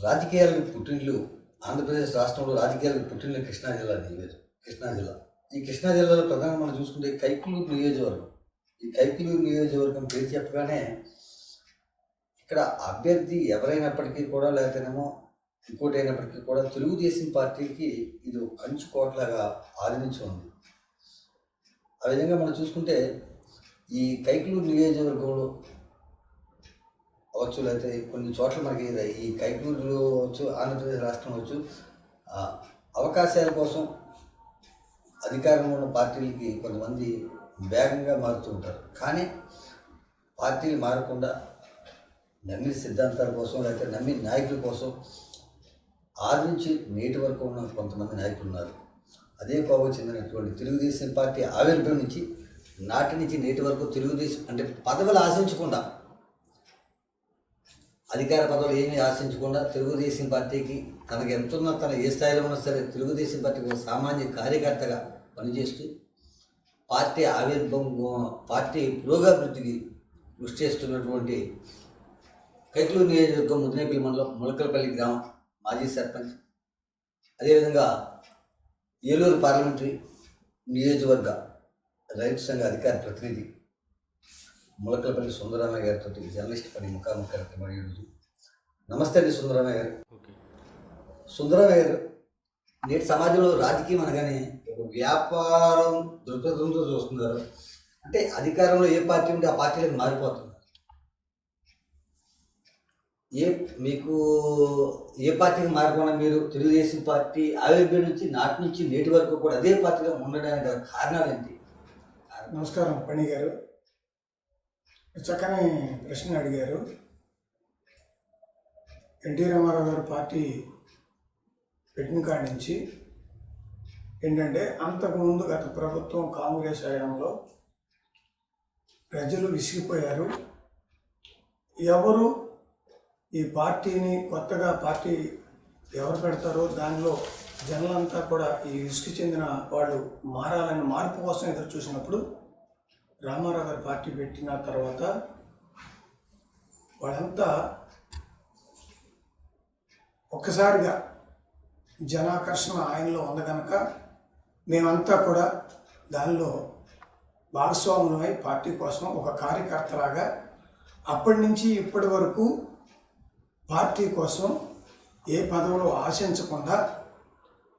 రాజకీయాలకు పుట్టినిల్లు ఆంధ్రప్రదేశ్ రాష్ట్రంలో రాజకీయాలకు పుట్టినిల్లు కృష్ణా జిల్లా. ఈ కృష్ణా జిల్లాలో ప్రధానంగా మనం చూసుకుంటే కైకలూరు నియోజకవర్గం. ఈ కైకలూరు నియోజకవర్గం పేరు చెప్పగానే ఇక్కడ అభ్యర్థి ఎవరైనప్పటికీ కూడా, లేకపోతేనేమో ఇంకోటి అయినప్పటికీ కూడా తెలుగుదేశం పార్టీకి ఇది ఒక కంచుకోటలాగా ఆదరించి ఉంది. ఆ విధంగా మనం చూసుకుంటే ఈ కైకలూరు నియోజకవర్గంలో అవచ్చు, లేకపోతే కొన్ని చోట్ల మనకి ఈ కైకలూరులో వచ్చు, ఆంధ్రప్రదేశ్ రాష్ట్రం వచ్చు, అవకాశాల కోసం అధికారంలో ఉన్న పార్టీలకి కొంతమంది వేగంగా మారుతూ ఉంటారు. కానీ పార్టీలు మారకుండా నమ్మిన సిద్ధాంతాల కోసం, లేకపోతే నమ్మిన నాయకుల కోసం ఆదరించి నేటి వరకు ఉన్న కొంతమంది నాయకులు ఉన్నారు. అదే కోవకు చెందినటువంటి తెలుగుదేశం పార్టీ ఆవిర్భావం నుంచి నాటి నుంచి నేటి వరకు తెలుగుదేశం అంటే పదవులు ఆశించకుండా, అధికార పదవులు ఏమీ ఆశించకుండా తెలుగుదేశం పార్టీకి తనకు ఎంతున్నా, తన ఏ స్థాయిలో ఉన్నా సరే తెలుగుదేశం పార్టీకి ఒక సామాన్య కార్యకర్తగా పనిచేస్తూ పార్టీ ఆవిర్భావం, పార్టీ పురోగభివృద్ధికి కృషి చేస్తున్నటువంటి కైకలూరు నియోజకవర్గం ముదినేపల్లి మండలం ములకలపల్లి గ్రామం మాజీ సర్పంచ్, అదేవిధంగా ఏలూరు పార్లమెంటరీ నియోజకవర్గ రైతు సంఘ అధికార ప్రతినిధి ములకలపల్లి సుందరరామయ్య గారితో జర్నలిస్ట్ పని ముఖాముఖి కార్యక్రమం ఈరోజు. నమస్తే అండి సుందరరామయ్య గారు. సుందరరామయ్య గారు, నేటి సమాజంలో రాజకీయం అనగానే ఒక వ్యాపారం దృక్పథంతో చూస్తున్నారు. అంటే అధికారంలో ఏ పార్టీ ఉంటే ఆ పార్టీలకు మారిపోతున్నారు. మీకు ఏ పార్టీకి మారకుండా మీరు తెలుగుదేశం పార్టీ ఆవిర్భావం నుంచి నాటి నుంచి నేటి వరకు కూడా అదే పార్టీలో ఉండడానికి కారణాలు ఏంటి? నమస్కారం పణి గారు, చక్కని ప్రశ్న అడిగారు. ఎన్టీ రామారావు గారు పార్టీ పెట్టిన కాడి నుంచి ఏంటంటే, అంతకుముందు గత ప్రభుత్వం కాంగ్రెస్ హయాంలో ప్రజలు విసిగిపోయారు. ఎవరు ఈ పార్టీని కొత్తగా పార్టీ ఎవరు పెడతారో దానిలో జనులంతా కూడా ఈ విసుగు చెందిన వాళ్ళు మారాలని, మార్పు కోసం ఎదురు చూసినప్పుడు రామారావు గారు పార్టీ పెట్టిన తర్వాత వాళ్ళంతా ఒక్కసారిగా జనాకర్షణ ఆయనలో ఉంది కనుక మేమంతా కూడా దానిలో భాగస్వాములమై పార్టీ కోసం ఒక కార్యకర్తలాగా అప్పటి నుంచి ఇప్పటి వరకు పార్టీ కోసం ఏ పదవులు ఆశించకుండా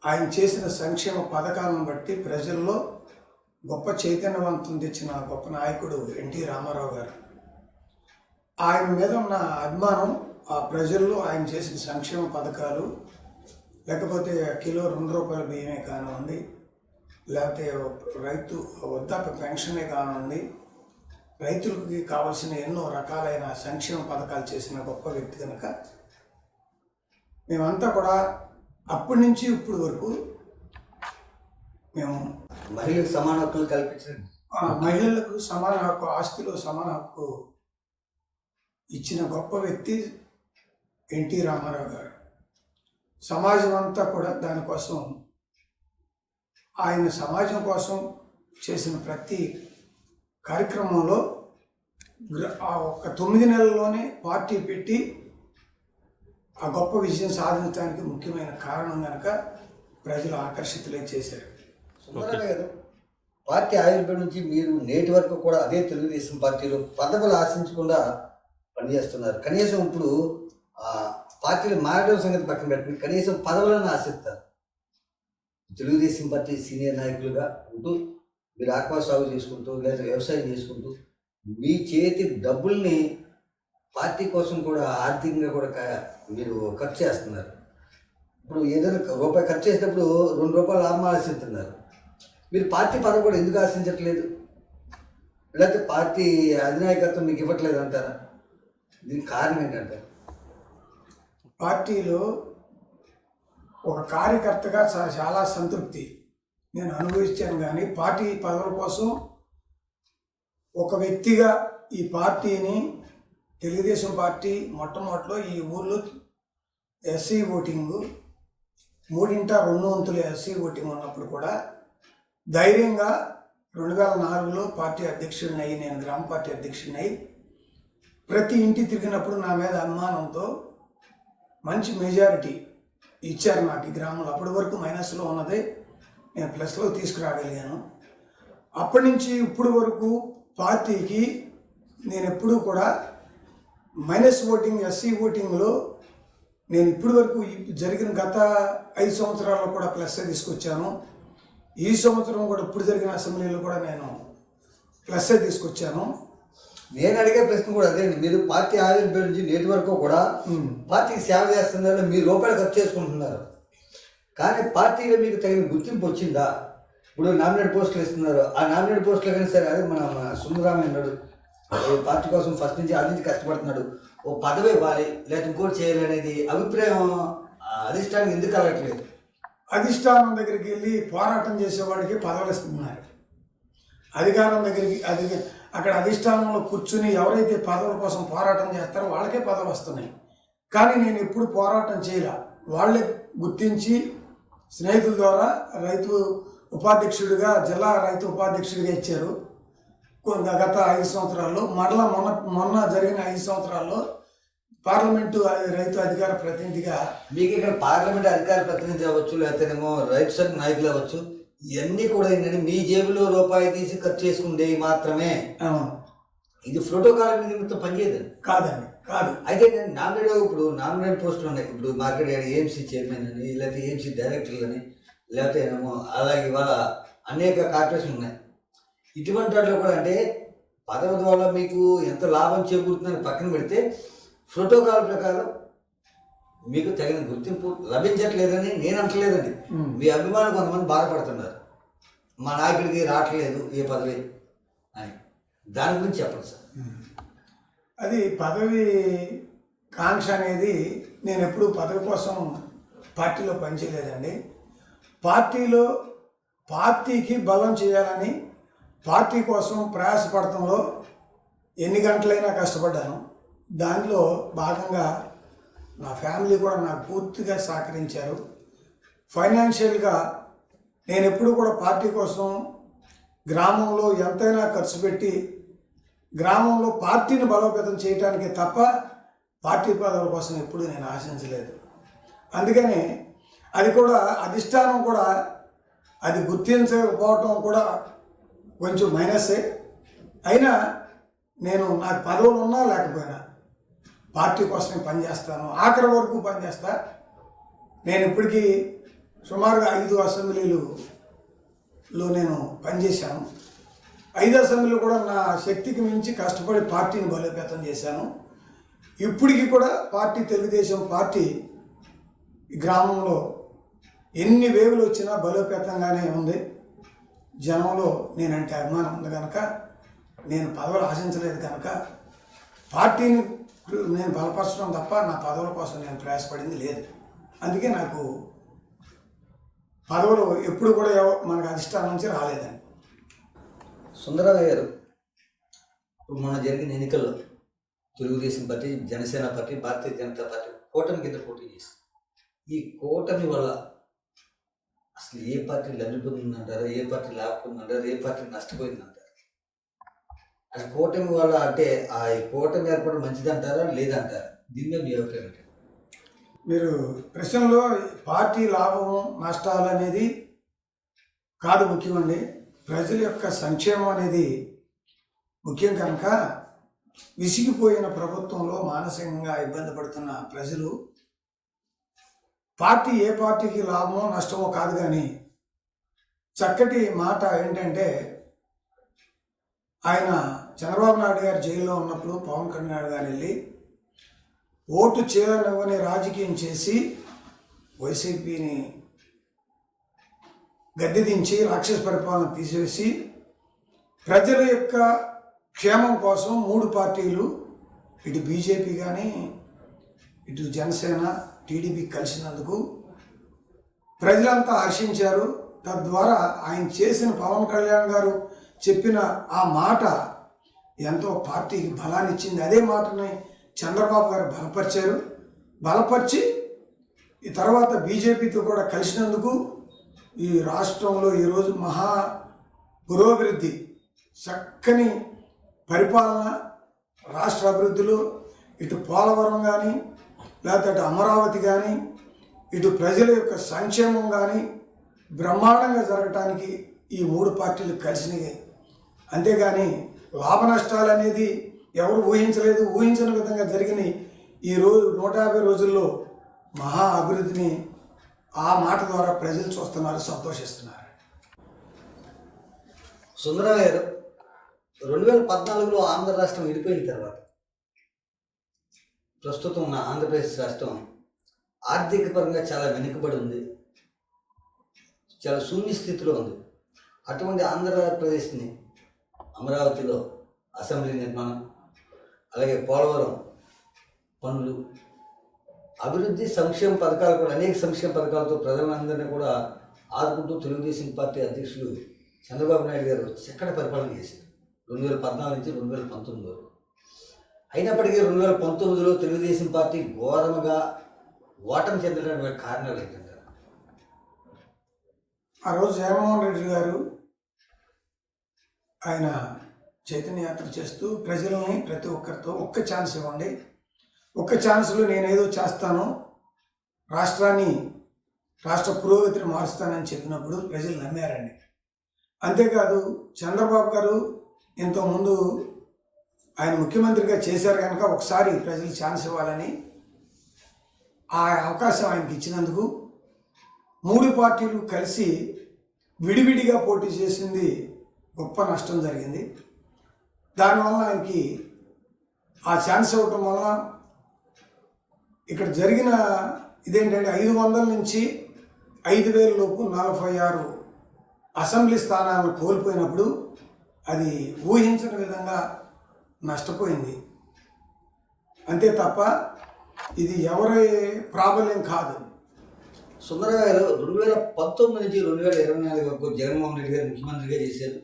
ఆయన చేసిన సంక్షేమ పథకాలను బట్టి ప్రజల్లో గొప్ప చైతన్యవంతం తెచ్చిన గొప్ప నాయకుడు ఎన్టీ రామారావు గారు. ఆయన మీద ఉన్న అభిమానం, ఆ ప్రజల్లో ఆయన చేసిన సంక్షేమ పథకాలు, లేకపోతే కిలో ₹2 బియ్యమే కానివ్వండి, లేకపోతే రైతు వృద్ధాప్య పెన్షనే కానివ్వండి, రైతులకి కావాల్సిన ఎన్నో రకాలైన సంక్షేమ పథకాలు చేసిన గొప్ప వ్యక్తి కనుక మేమంతా కూడా అప్పటి నుంచి ఇప్పటి వరకు మేము మహిళలకు సమాన హక్కులు కల్పించండి, మహిళలకు సమాన హక్కు, ఆస్తిలో సమాన హక్కు ఇచ్చిన గొప్ప వ్యక్తి ఎన్టీ రామారావు గారు. సమాజం అంతా కూడా దానికోసం, ఆయన సమాజం కోసం చేసిన ప్రతి కార్యక్రమంలో ఒక 9 నెలల్లోనే పార్టీ పెట్టి ఆ గొప్ప విజయం సాధించడానికి ముఖ్యమైన కారణం కనుక ప్రజలు ఆకర్షితులై చేశారు. సుందరరామయ్య గారు, పార్టీ ఆవిర్భావం నుంచి మీరు నేటి వరకు కూడా అదే తెలుగుదేశం పార్టీలో పదవులు ఆశించకుండా పనిచేస్తున్నారు. కనీసం ఇప్పుడు పార్టీలు మారడం సంగతి పక్కన పెట్టండి, కనీసం పదవులను ఆశిస్తారు. తెలుగుదేశం పార్టీ సీనియర్ నాయకులుగా ఉంటూ మీరు ఆక్వా సాగు చేసుకుంటూ, లేదా వ్యవసాయం చేసుకుంటూ మీ చేతి డబ్బుల్ని పార్టీ కోసం కూడా ఆర్థికంగా కూడా మీరు ఖర్చు చేస్తున్నారు. ఇప్పుడు ఏదైనా రూపాయి ఖర్చు చేసేటప్పుడు ₹2 లాభం ఆశిస్తున్నారు. మీరు పార్టీ పదవి కూడా ఎందుకు ఆశించట్లేదు? లేకపోతే పార్టీ అధినాయకత్వం మీకు ఇవ్వట్లేదు అంటారా? దీనికి కారణం ఏంటంటారు? పార్టీలో ఒక కార్యకర్తగా చాలా సంతృప్తి నేను అనుభవించాను. కానీ పార్టీ పదవుల కోసం ఒక వ్యక్తిగా ఈ పార్టీని, తెలుగుదేశం పార్టీ మొట్టమొదటిలో ఈ ఊర్లో ఎస్సీ ఓటింగు 3/2 ఎస్సీ ఓటింగ్ ఉన్నప్పుడు కూడా ధైర్యంగా 2004లో పార్టీ అధ్యక్షుడిని అయ్యి, నేను గ్రామ పార్టీ అధ్యక్షుడిని అయ్యి ప్రతి ఇంటి తిరిగినప్పుడు నా మీద అనుమానంతో మంచి మెజారిటీ ఇచ్చారు నాకు ఈ గ్రామంలో. అప్పటి వరకు మైనస్లో ఉన్నది నేను ప్లస్లో తీసుకురాగలిగాను. అప్పటి నుంచి ఇప్పటి వరకు పార్టీకి నేను ఎప్పుడూ కూడా మైనస్ ఓటింగ్, ఎస్సీ ఓటింగ్లో నేను ఇప్పటి వరకు జరిగిన గత 5 సంవత్సరాల్లో కూడా ప్లస్సే తీసుకొచ్చాను. ఈ సంవత్సరం కూడా ఇప్పుడు జరిగిన అసెంబ్లీలో కూడా నేను ప్లస్సే తీసుకొచ్చాను. నేను అడిగే ప్రశ్న కూడా అదే. మీరు పార్టీ ఆవిర్భావం నుంచి నేటి వరకు కూడా పార్టీకి సేవ చేస్తున్నారు, మీరు రూపాయలు ఖర్చు చేసుకుంటున్నారు. కానీ పార్టీలో మీకు తగిన గుర్తింపు వచ్చిందా? ఇప్పుడు నామినేట్ పోస్టులు ఇస్తున్నారు, ఆ నామినేట్ పోస్టులు కానీ సరే, అదే మన సుందరరామయ్య అన్నాడు పార్టీ కోసం ఫస్ట్ నుంచి అది కష్టపడుతున్నాడు, ఓ పదవి ఇవ్వాలి లేదా ఇంకోటి చేయాలి అనేది అభిప్రాయం అధిష్టానికి ఎందుకు కలగట్లేదు? అధిష్టానం దగ్గరికి వెళ్ళి పోరాటం చేసేవాడికి పదవులు ఇస్తున్నారు. అధికారం దగ్గరికి అక్కడ అధిష్టానంలో కూర్చుని ఎవరైతే పదవుల కోసం పోరాటం చేస్తారో వాళ్ళకే పదవి వస్తున్నాయి. కానీ నేను ఎప్పుడు పోరాటం చేయలే. వాళ్ళే గుర్తించి స్నేహితుల ద్వారా రైతు ఉపాధ్యక్షుడిగా, జిల్లా రైతు ఉపాధ్యక్షుడిగా ఇచ్చారు గత 5 సంవత్సరాల్లో. మరలా మొన్న జరిగిన 5 సంవత్సరాల్లో పార్లమెంటు రైతు అధికార ప్రతినిధిగా. మీకు ఇక్కడ పార్లమెంట్ అధికార ప్రతినిధి అవ్వచ్చు, లేకపోతేనేమో రైతు సంఘ నాయకులు అవ్వచ్చు, ఇవన్నీ కూడా ఏంటంటే మీ జేబులో రూపాయి తీసి ఖర్చు చేసుకుంటే మాత్రమే. ఇది ప్రోటోకాల్ నిమిత్తం పనిచేయదండి. కాదు. అయితే నేను ఇప్పుడు నామినేట్ పోస్టులు ఉన్నాయి. ఇప్పుడు మార్కెట్ యార్డ్ ఏఎంసీ చైర్మన్ అని, లేకపోతే ఏఎంసీ డైరెక్టర్లు అని, లేకపోతే ఏమో అలాగే ఇవాళ అనేక కార్పొరేషన్ ఉన్నాయి. ఇటువంటి వాటిలో కూడా అంటే పదవి ద్వారా మీకు ఎంత లాభం చేకూరుతుందని పక్కన పెడితే ప్రోటోకాల్ ప్రకారం మీకు తగిన గుర్తింపు లభించట్లేదని నేను అంటలేదండి. మీ అభిమానులు కొంతమంది బాధపడుతున్నారు, మా నాయకుడికి రావట్లేదు ఏ పదవి అని. దాని గురించి చెప్పండి సార్. అది పదవి కాంక్ష అనేది నేను ఎప్పుడూ పదవి కోసం పార్టీలో పనిచేయలేదండి. పార్టీకి బలం చేయాలని పార్టీ కోసం ప్రయాసపడటంలో ఎన్ని గంటలైనా కష్టపడ్డాను. దానిలో భాగంగా నా ఫ్యామిలీ కూడా నాకు పూర్తిగా సహకరించారు. ఫైనాన్షియల్గా నేను ఎప్పుడు కూడా పార్టీ కోసం గ్రామంలో ఎంతైనా ఖర్చు పెట్టి గ్రామంలో పార్టీని బలోపేతం చేయటానికి తప్ప పార్టీ పదవుల కోసం ఎప్పుడు నేను ఆశించలేదు. అందుకని అది కూడా అధిష్టానం కూడా అది గుర్తించకపోవటం కూడా కొంచెం మైనసే. అయినా నాకు పదవులు ఉన్నా లేకపోయినా పార్టీ కోసమే పనిచేస్తాను, ఆఖరి వరకు పనిచేస్తా. నేను ఇప్పటికీ సుమారుగా 5 అసెంబ్లీలలో నేను పనిచేశాను. 5 అసెంబ్లీలు కూడా నా శక్తికి మించి కష్టపడి పార్టీని బలోపేతం చేశాను. ఇప్పటికీ కూడా తెలుగుదేశం పార్టీ ఈ గ్రామంలో ఎన్ని వేవులు వచ్చినా బలోపేతంగానే ఉంది. జనంలో నేనంటే అభిమానం ఉంది కనుక, నేను పదవులు ఆశించలేదు కనుక పార్టీని నేను బలపరచడం తప్ప నా పదవుల కోసం నేను ప్రయాసపడింది లేదు. అందుకే నాకు పదవులు ఎప్పుడు కూడా మనకు అధిష్టానం నుంచి రాలేదండి. సుందరరావు గారు, ఇప్పుడు మొన్న జరిగిన ఎన్నికల్లో Telugu Desam party, Janasena party, Bharatiya Janata party కూటమి కింద పోటీ చేసింది. ఈ కూటమి వల్ల అసలు ఏ పార్టీ లబ్ధిపోతుందంటారా, ఏ పార్టీ లాభపోతుందంటారా, ఏ పార్టీ నష్టపోయిందంటారా? అది కూటమి వల్ల అంటే ఆ కూటమి ఏర్పడడం మంచిదంటారా లేదంటారా? దీని మీద మీ అభిప్రాయం ఏంటి? మీరు ప్రశ్నలో పార్టీ లాభము నష్టాలు అనేది కాదు ముఖ్యమండి. ప్రజల యొక్క సంక్షేమం అనేది ముఖ్యం కనుక విసిగిపోయిన ప్రభుత్వంలో మానసికంగా ఇబ్బంది పడుతున్న ప్రజలు ఏ పార్టీకి లాభమో నష్టమో కాదు. కానీ చక్కటి మాట ఏంటంటే, ఆయన చంద్రబాబు నాయుడు గారు జైల్లో ఉన్నప్పుడు పవన్ కళ్యాణ్ గారు వెళ్ళి ఓటు చేయనివ్వని రాజకీయం చేసి వైసీపీని గద్దె దించి రాక్షస పరిపాలన తీసివేసి ప్రజల యొక్క క్షేమం కోసం 3 పార్టీలు, ఇటు బీజేపీ కానీ ఇటు జనసేన, టీడీపీ కలిసినందుకు ప్రజలంతా హర్షించారు. తద్వారా ఆయన చేసిన పవన్ కళ్యాణ్ గారు చెప్పిన ఆ మాట ఎంతో పార్టీకి బలాన్ని ఇచ్చింది. అదే మాటని చంద్రబాబు గారు బలపరిచి ఈ తర్వాత బీజేపీతో కూడా కలిసినందుకు ఈ రాష్ట్రంలో ఈరోజు మహా పురోభివృద్ధి, చక్కని పరిపాలన, రాష్ట్ర అభివృద్ధిలో ఇటు పోలవరం కానీ లేకపోతే అటు అమరావతి కానీ ఇటు ప్రజల యొక్క సంక్షేమం కానీ బ్రహ్మాండంగా జరగటానికి ఈ మూడు పార్టీలు కలిసినాయి. అంతేగాని లాభ నష్టాలు అనేది ఎవరు ఊహించలేదు. ఊహించిన విధంగా జరిగిన ఈ 150 రోజుల్లో మహా అభివృద్ధిని ఆ మాట ద్వారా ప్రజలు చూస్తున్నారు, సంతోషిస్తున్నారు. సుందరరావు గారు 2014లో ఆంధ్ర రాష్ట్రం విడిపోయిన తర్వాత ప్రస్తుతం ఉన్న ఆంధ్రప్రదేశ్ రాష్ట్రం ఆర్థిక పరంగా చాలా వెనుకబడి ఉంది, చాలా శూన్య స్థితిలో ఉంది. అటువంటి ఆంధ్రప్రదేశ్ని అమరావతిలో అసెంబ్లీ నిర్మాణం, అలాగే పోలవరం పనులు, అభివృద్ధి సంక్షేమ పథకాలు కూడా అనేక సంక్షేమ పథకాలతో ప్రజలందరినీ కూడా ఆదుకుంటూ తెలుగుదేశం పార్టీ అధ్యక్షులు చంద్రబాబు నాయుడు గారు చక్కటి పరిపాలన చేశారు 2014 నుంచి 2019 వరకు. అయినప్పటికీ 2019లో తెలుగుదేశం పార్టీ ఘోరముగా ఓటమి చెందడానికి కారణాలు ఏంటంటే, ఆ రోజు జగన్మోహన్ రెడ్డి గారు ఆయన చైతన్య యాత్ర చేస్తూ ప్రజలని ప్రతి ఒక్కరితో ఒక్క ఛాన్స్ ఇవ్వండి, ఒక్క ఛాన్స్లో నేనేదో చేస్తాను, రాష్ట్ర పురోగతిని మారుస్తానని చెప్పినప్పుడు ప్రజలు నమ్మారండి. అంతేకాదు చంద్రబాబు గారు ఇంతకుముందు ఆయన ముఖ్యమంత్రిగా చేశారు కనుక ఒకసారి ప్రజలు ఛాన్స్ ఇవ్వాలని ఆ అవకాశం ఆయనకి ఇచ్చినందుకు మూడు పార్టీలు కలిసి విడివిడిగా పోటీ చేసింది గొప్ప నష్టం జరిగింది. దానివల్ల ఆయనకి ఆ ఛాన్స్ ఇవ్వటం వల్ల ఇక్కడ జరిగిన ఇదేంటంటే 500 నుంచి 5000 లోపు 46 అసెంబ్లీ స్థానాలను కోల్పోయినప్పుడు అది ఊహించిన విధంగా నష్టపోయింది. అంతే తప్ప ఇది ఎవరి ప్రాబల్యం కాదు. సుందరరావు గారు 2019 నుంచి 2024 వరకు జగన్మోహన్ రెడ్డి గారు ముఖ్యమంత్రిగా చేశారు.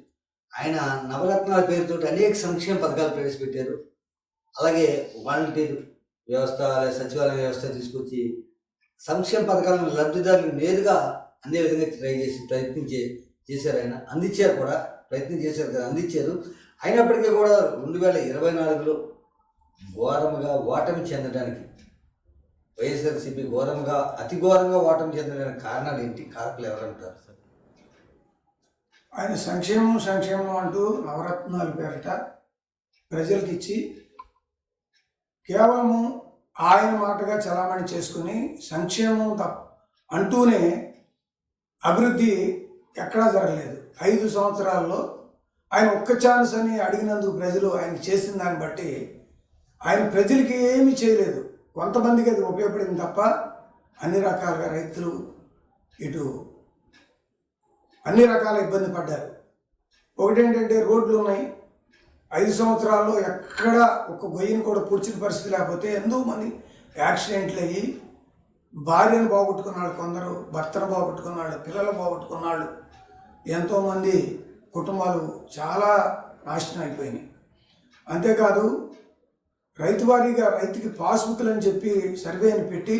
ఆయన నవరత్నాల పేరుతో అనేక సంక్షేమ పథకాలు ప్రవేశపెట్టారు. అలాగే వాలంటీర్ వ్యవస్థ, సచివాలయ వ్యవస్థ తీసుకొచ్చి సంక్షేమ పథకాలను లబ్ధిదారులు నేరుగా అందే విధంగా చేశారు. ఆయన అందించారు కూడా, ప్రయత్నం చేశారు కదా, అందించారు. అయినప్పటికీ కూడా 2024లో ఘోరముగా ఓటమి చెందడానికి వైఎస్ఆర్సీపీ అతి ఘోరంగా ఓటమి చెందడానికి కారణాలు ఏంటి, కారకులు ఎవరంటారు సార్? ఆయన సంక్షేమం అంటూ నవరత్నాల పేరిట ప్రజలకు ఇచ్చి కేవలము ఆయన మాటగా చలామణి చేసుకుని సంక్షేమం అంటూనే అభివృద్ధి ఎక్కడా జరగలేదు. 5 సంవత్సరాల్లో ఆయన ఒక్క ఛాన్స్ అని అడిగినందుకు ప్రజలు ఆయన చేసిన దాన్ని బట్టి ఆయన ప్రజలకి ఏమీ చేయలేదు. కొంతమందికి అది ఉపయోగపడింది తప్ప అన్ని రకాలుగా రైతులు ఇటు అన్ని రకాల ఇబ్బంది పడ్డారు. ఒకటేంటంటే రోడ్లు ఉన్నాయి, 5 సంవత్సరాల్లో ఎక్కడ ఒక గొయ్యిని కూడా పూడ్చిన పరిస్థితి లేకపోతే ఎంతో మంది యాక్సిడెంట్లు అయ్యి భార్యను పోగొట్టుకున్నాడు, కొందరు భర్తను పోగొట్టుకున్నాడు, పిల్లలు పోగొట్టుకున్నాడు, ఎంతోమంది కుటుంబాలు చాలా నాశనం అయిపోయినాయి. అంతేకాదు రైతు వారీగా రైతుకి పాస్బుక్లు అని చెప్పి సర్వేని పెట్టి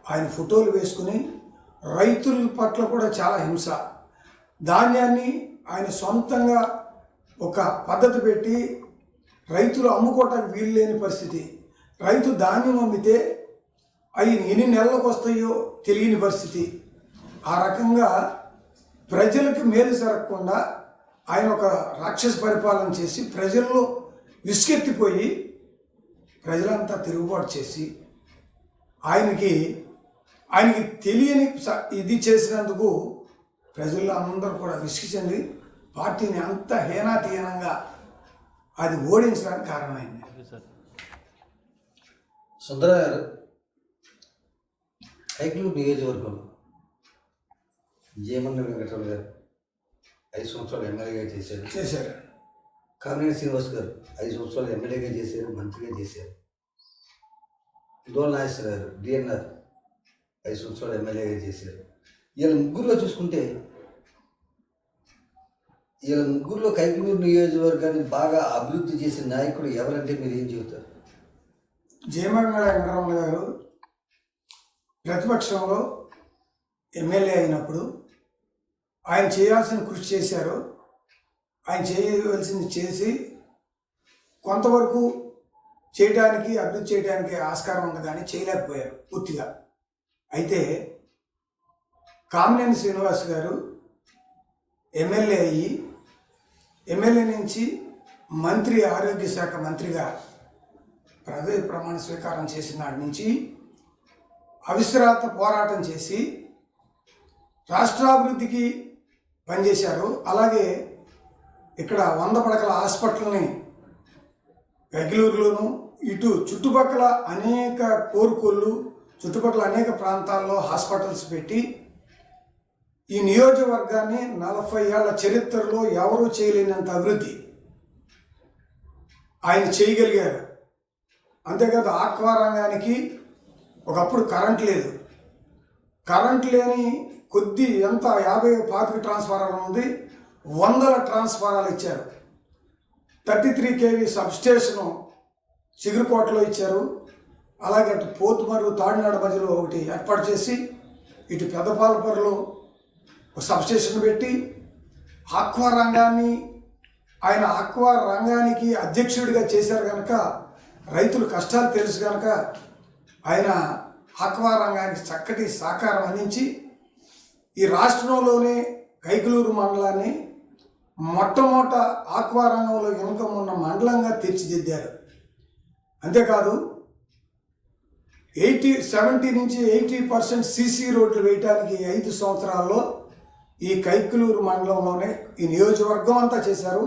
ఆయన ఫోటోలు వేసుకుని రైతుల పట్ల కూడా చాలా హింస. ధాన్యాన్ని ఆయన సొంతంగా ఒక పద్ధతి పెట్టి రైతులు అమ్ముకోవటానికి వీలు లేని పరిస్థితి. రైతు ధాన్యం అమ్మితే అవి ఎన్ని నెలలకు వస్తాయో తెలియని పరిస్థితి. ఆ రకంగా ప్రజలకు మేలు జరగకుండా ఆయన ఒక రాక్షస పరిపాలన చేసి ప్రజల్లో విసుకెత్తిపోయి ప్రజలంతా తిరుగుబాటు చేసి ఆయనకి తెలియని ఇది చేసినందుకు ప్రజల్లో అందరూ కూడా విసిగి చెంది పార్టీని అంత హీనాతీనంగా అది ఓడించడానికి కారణమైంది. సుందరరావు గారు కైకలూరు నియోజకవర్గం జేమన్న వెంకటరావు గారు 5 సంవత్సరాలు ఎమ్మెల్యేగా చేశారు. కామినేని శ్రీనివాస్ గారు 5 సంవత్సరాలు ఎమ్మెల్యేగా చేశారు, మంత్రిగా చేశారు. దోల నాగేశ్వర గారు డిఎన్ఆర్ 5 సంవత్సరాలు ఎమ్మెల్యేగా చేశారు. వీళ్ళ ముగ్గురులో చూసుకుంటే కైకలూరు నియోజకవర్గాన్ని బాగా అభివృద్ధి చేసిన నాయకుడు ఎవరంటే మీరు ఏం చెబుతారు? జయమంగళ వెంకటరమణ గారు ప్రతిపక్షంలో ఎమ్మెల్యే అయినప్పుడు ఆయన చేయాల్సిన కృషి చేశారు. ఆయన చేయవలసింది చేసి కొంతవరకు చేయడానికి, అభివృద్ధి చేయడానికి ఆస్కారం ఉంది, కానీ చేయలేకపోయారు పూర్తిగా. అయితే కామినేని శ్రీనివాస్ గారు ఎమ్మెల్యే అయ్యి, ఎమ్మెల్యే నుంచి మంత్రి, ఆరోగ్య శాఖ మంత్రిగా ప్రమాణ స్వీకారం చేసిన నాటి నుంచి అవిశ్రాంత పోరాటం చేసి రాష్ట్రాభివృద్ధికి పనిచేశారు. అలాగే ఇక్కడ 100 పడకల హాస్పిటల్ని గగిలూరులోను, ఇటు చుట్టుపక్కల అనేక కోరుకొల్లు, చుట్టుపక్కల అనేక ప్రాంతాల్లో హాస్పిటల్స్ పెట్టి ఈ నియోజకవర్గాన్ని 40 ఏళ్ల చరిత్రలో ఎవరూ చేయలేనంత అభివృద్ధి ఆయన చేయగలిగారు. అంతేకాదు ఆక్వా రంగానికి ఒకప్పుడు కరెంట్ లేదు, కరెంట్ లేని కొద్ది ఎంత 50-25 ట్రాన్స్ఫారాలు ఉంది, 100 ట్రాన్స్ఫారాలు ఇచ్చారు. 33 kV సబ్స్టేషను చిగురుకోటలో ఇచ్చారు. అలాగే అటు పోతుమరు, తాడినాడు మధ్యలో ఒకటి ఏర్పాటు చేసి, ఇటు పెద్దపాలపూరలో ఒక సబ్స్టేషన్ పెట్టి ఆక్వా రంగాన్ని ఆయన ఆక్వా రంగానికి అధ్యక్షుడిగా చేశారు కనుక రైతుల కష్టాలు తెలుసు కనుక ఆయన ఆక్వా రంగానికి చక్కటి సహకారం అందించి ఈ రాష్ట్రంలోనే కైకలూరు మండలాన్ని మొట్టమొదట ఆక్వా రంగంలో ఇన్కమ్ ఉన్న మండలంగా తీర్చిదిద్దారు. అంతేకాదు 70 నుంచి 80% సీసీ రోడ్లు వేయటానికి 5 సంవత్సరాల్లో ఈ కైకలూరు మండలంలోనే ఈ నియోజకవర్గం అంతా చేశారు.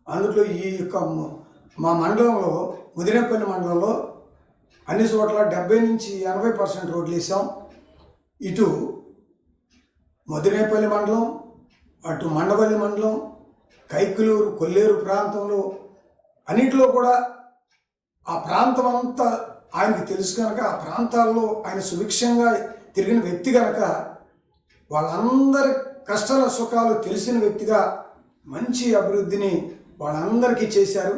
అందులో ఈ యొక్క మా మండలంలో, ముదినేపల్లి మండలంలో అన్ని చోట్ల 70 నుంచి 80% రోడ్లు వేసాం. ఇటు ముదినేపల్లి మండలం, అటు మండవల్లి మండలం, కైకలూరు, కొల్లేరు ప్రాంతంలో అన్నింటిలో కూడా ఆ ప్రాంతం అంతా ఆయనకి తెలుసు కనుక, ఆ ప్రాంతాల్లో ఆయన సుభిక్షంగా తిరిగిన వ్యక్తి కనుక వాళ్ళందరి కష్టాల సుఖాలు తెలిసిన వ్యక్తిగా మంచి అభివృద్ధిని వాళ్ళందరికీ చేశారు.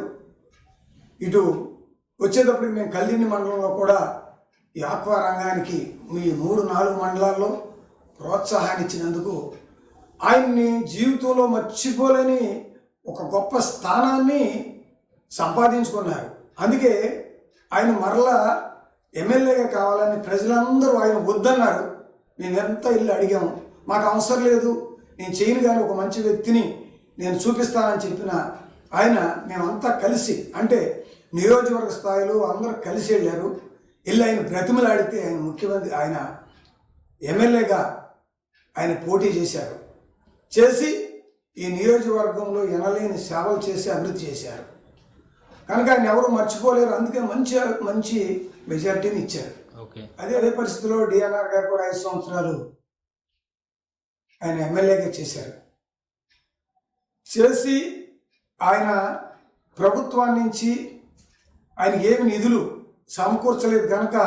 ఇటు వచ్చేటప్పటికి మేము కల్దిని మండలంలో కూడా ఈ ఆక్వా రంగానికి మీ 3-4 మండలాల్లో ప్రోత్సాహాన్ని ఇచ్చినందుకు ఆయన్ని జీవితంలో మర్చిపోలేని ఒక గొప్ప స్థానాన్ని సంపాదించుకున్నారు. అందుకే ఆయన మరలా ఎమ్మెల్యేగా కావాలని ప్రజలందరూ ఆయన వద్దన్నారు. మేము ఎంత ఇల్లు అడిగాము, మాకు అవసరం లేదు, నేను చేయను కానీ ఒక మంచి వ్యక్తిని నేను చూపిస్తానని చెప్పిన ఆయన, మేమంతా కలిసి, అంటే నియోజకవర్గ స్థాయిలో అందరూ కలిసి వెళ్ళారు. వెళ్ళి ఆయన బ్రతిమలాడితే ఆయన ముఖ్యమంత్రి, ఆయన ఎమ్మెల్యేగా ఆయన పోటీ చేశారు. చేసి ఈ నియోజకవర్గంలో ఎనలేని సేవలు చేసి అభివృద్ధి చేశారు కనుక ఆయన ఎవరు మర్చిపోలేరు. అందుకే మంచి మంచి మెజారిటీని ఇచ్చారు. అదే పరిస్థితిలో డిఎన్ఆర్ గారు కూడా 5 సంవత్సరాలు ఆయన ఎమ్మెల్యేగా చేశారు. చేసి ఆయన ప్రభుత్వం నుంచి ఆయన ఏమి నిధులు సమకూర్చలేదు కనుక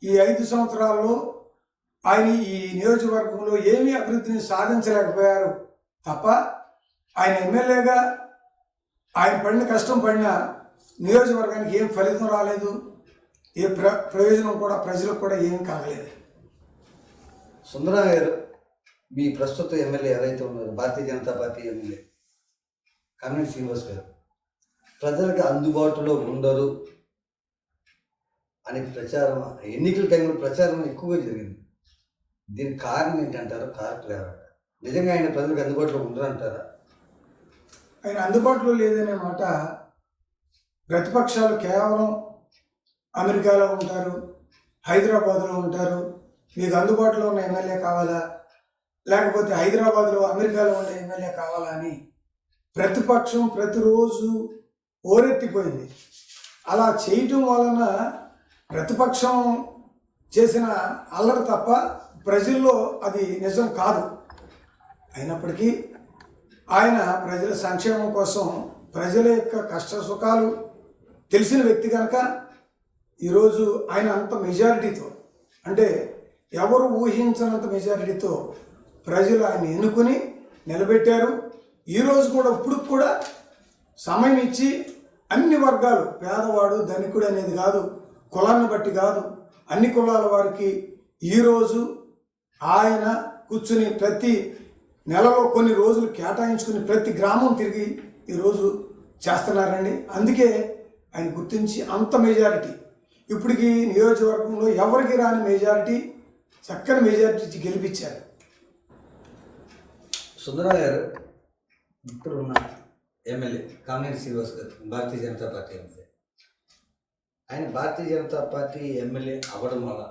ఈ 5 సంవత్సరాల్లో ఆయన ఈ నియోజకవర్గంలో ఏమీ అభివృద్ధిని సాధించలేకపోయారు తప్ప, ఆయన ఎమ్మెల్యేగా ఆయన పడిన కష్టం పడిన నియోజకవర్గానికి ఏం ఫలితం రాలేదు, ఏ ప్రయోజనం కూడా ప్రజలకు కూడా ఏం కలగలేదు. సుందరరావు గారు, మీ ప్రస్తుత ఎమ్మెల్యే ఎవరైతే ఉన్నారో భారతీయ జనతా పార్టీ ఎమ్మెల్యే కామినేని శ్రీనివాస్ గారు ప్రజలకు అందుబాటులో ఉండరు అనే ప్రచారం ఎన్నికల టైంలో ప్రచారం ఎక్కువగా జరిగింది. దీనికి కారణం ఏంటంటారు? కారణం ఎవరంటారు? నిజంగా ఆయన ప్రజలకు అందుబాటులో ఉండరంటారా? ఆయన అందుబాటులో లేదనే మాట, ప్రతిపక్షాలు కేవలం అమెరికాలో ఉంటారు, హైదరాబాద్లో ఉంటారు, మీకు అందుబాటులో ఉన్న ఎమ్మెల్యే కావాలా, లేకపోతే హైదరాబాద్లో అమెరికాలో ఉండే ఎమ్మెల్యే కావాలా అని ప్రతిపక్షం ప్రతిరోజు ఓరెత్తిపోయింది. అలా చేయటం వలన ప్రతిపక్షం చేసిన అల్లరి తప్ప ప్రజల్లో అది నిజం కాదు. అయినప్పటికీ ఆయన ప్రజల సంక్షేమం కోసం, ప్రజల యొక్క కష్ట సుఖాలు తెలిసిన వ్యక్తి కనుక ఈరోజు ఆయన అంత మెజారిటీతో, అంటే ఎవరు ఊహించినంత మెజారిటీతో ప్రజలు ఆయన ఎన్నుకొని నిలబెట్టారు. ఈరోజు కూడా, ఇప్పుడు కూడా సమయం ఇచ్చి అన్ని వర్గాలు, పేదవాడు ధనికుడు అనేది కాదు, కులాన్ని బట్టి కాదు, అన్ని కులాల వారికి ఈరోజు ఆయన కూర్చుని ప్రతి నెలలో కొన్ని రోజులు కేటాయించుకుని ప్రతి గ్రామం తిరిగి ఈరోజు చేస్తున్నారండి. అందుకే ఆయన గుర్తించి అంత మెజారిటీ ఇప్పటికీ నియోజకవర్గంలో ఎవరికి రాని మెజారిటీ చక్కని మెజారిటీ ఇచ్చి గెలిపించారు. సుందరరావు గారు ఇప్పుడున్న ఎమ్మెల్యే కామినేని శ్రీనివాస్ గారు భారతీయ జనతా పార్టీ ఎమ్మెల్యే. ఆయన భారతీయ జనతా పార్టీ ఎమ్మెల్యే అవ్వడం వల్ల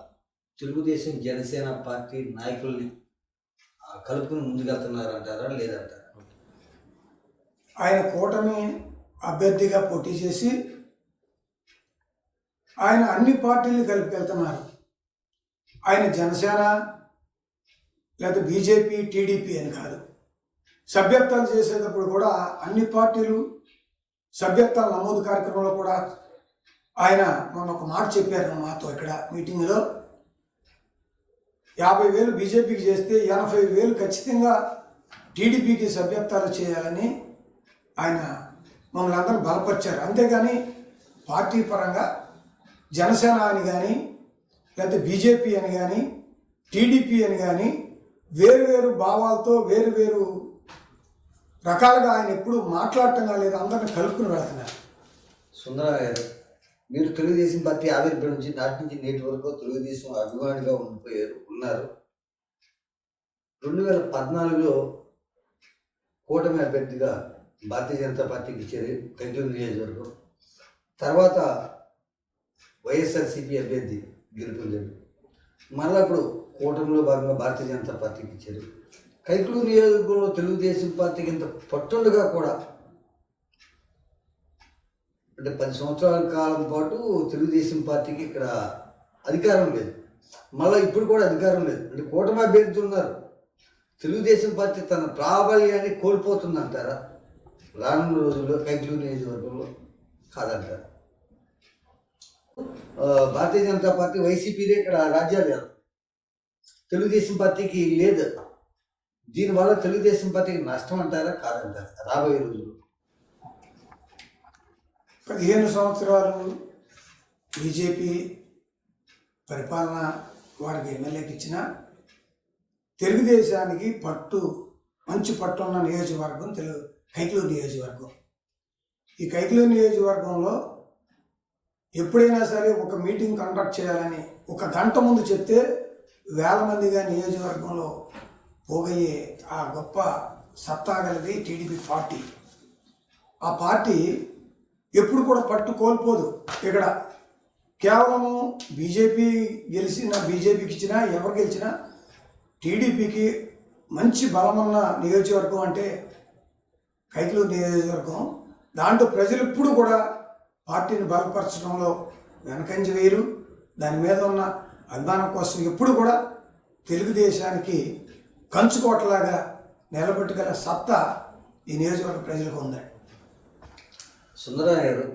తెలుగుదేశం జనసేన పార్టీ నాయకుల్ని కలుపుకుని ముందుకెళ్తున్నారంటారా లేదంటారా? ఆయన కూటమి అభ్యర్థిగా పోటీ చేసి ఆయన అన్ని పార్టీలు కలుపుకెళ్తున్నారు. ఆయన జనసేన లేదా బీజేపీ టీడీపీ అని కాదు, సభ్యత్వాలు చేసేటప్పుడు కూడా అన్ని పార్టీలు సభ్యత్వాల నమోదు కార్యక్రమంలో కూడా ఆయన మొన్న ఒక మాట చెప్పారు మాతో ఇక్కడ మీటింగ్లో. 50,000 బీజేపీకి చేస్తే 80,000 ఖచ్చితంగా టీడీపీకి సభ్యత్వాలు చేయాలని ఆయన మమ్మల్ని అందరూ బలపరిచారు. అంతేగాని పార్టీ పరంగా జనసేన అని కానీ లేకపోతే బీజేపీ అని కానీ టీడీపీ అని కానీ వేరు భావాలతో వేరు రకాలుగా ఆయన ఎప్పుడు మాట్లాడటం కాలేదు, అందరిని కలుపుకుని వెళ్తున్నారు. సుందరరావు గారు, మీరు తెలుగుదేశం పార్టీ ఆవిర్భావం నుంచి నాటి నుంచి నేటి వరకు తెలుగుదేశం అభిమానిగా ఉన్నారు. 2014లో కూటమి అభ్యర్థిగా భారతీయ జనతా పార్టీకి ఇచ్చారు కైకలూరు నియోజకవర్గం. తర్వాత వైఎస్ఆర్సీపీ అభ్యర్థి గెలుపొందారు. మళ్ళీ ఇప్పుడు కూటమిలో భాగంగా భారతీయ జనతా పార్టీకి ఇచ్చారు. కైకలూరు నియోజకవర్గంలో తెలుగుదేశం పార్టీకి ఇంత పట్టుండగా కూడా అంటే 10 సంవత్సరాల కాలం పాటు తెలుగుదేశం పార్టీకి ఇక్కడ అధికారం లేదు, మళ్ళీ ఇప్పుడు కూడా అధికారం లేదు. అంటే కూటమి అభ్యర్థులు ఉన్నారు. తెలుగుదేశం పార్టీ తన ప్రాబల్యాన్ని కోల్పోతుందంటారా రానున్న రోజుల్లో కైకలూరు నియోజకవర్గంలో? కాదంటారా? భారతీయ జనతా పార్టీ వైసీపీనే ఇక్కడ రాజ్యాలు లేదు, తెలుగుదేశం పార్టీకి లేదు. దీనివల్ల తెలుగుదేశం పార్టీకి నష్టం అంటారా కాదంటారా రాబోయే రోజుల్లో? 15 సంవత్సరాలు బీజేపీ పరిపాలన వారికి ఎమ్మెల్యేకి ఇచ్చిన తెలుగుదేశానికి మంచి పట్టున్న నియోజకవర్గం కైకలూరు నియోజకవర్గం. ఈ కైకలూరు నియోజకవర్గంలో ఎప్పుడైనా సరే ఒక మీటింగ్ కండక్ట్ చేయాలని 1 గంట ముందు చెప్తే 1000 మందిగా నియోజకవర్గంలో పోగయ్యే ఆ గొప్ప సత్తా గలది టీడీపీ పార్టీ. ఆ పార్టీ ఎప్పుడు కూడా పట్టు కోల్పోదు. ఇక్కడ కేవలము బీజేపీ బీజేపీకి ఇచ్చినా ఎవరు గెలిచినా టీడీపీకి మంచి బలమున్న నియోజకవర్గం అంటే కైకలూరు నియోజకవర్గం. దాంట్లో ప్రజలు ఎప్పుడు కూడా పార్టీని బలపరచడంలో వెనకంజ వేయరు. దాని మీద ఉన్న అభిమానం కోసం ఎప్పుడు కూడా తెలుగుదేశానికి కంచుకోటలాగా నిలబెట్టగల సత్తా ఈ నియోజకవర్గ ప్రజలకు ఉంది. సుందరరావు గారు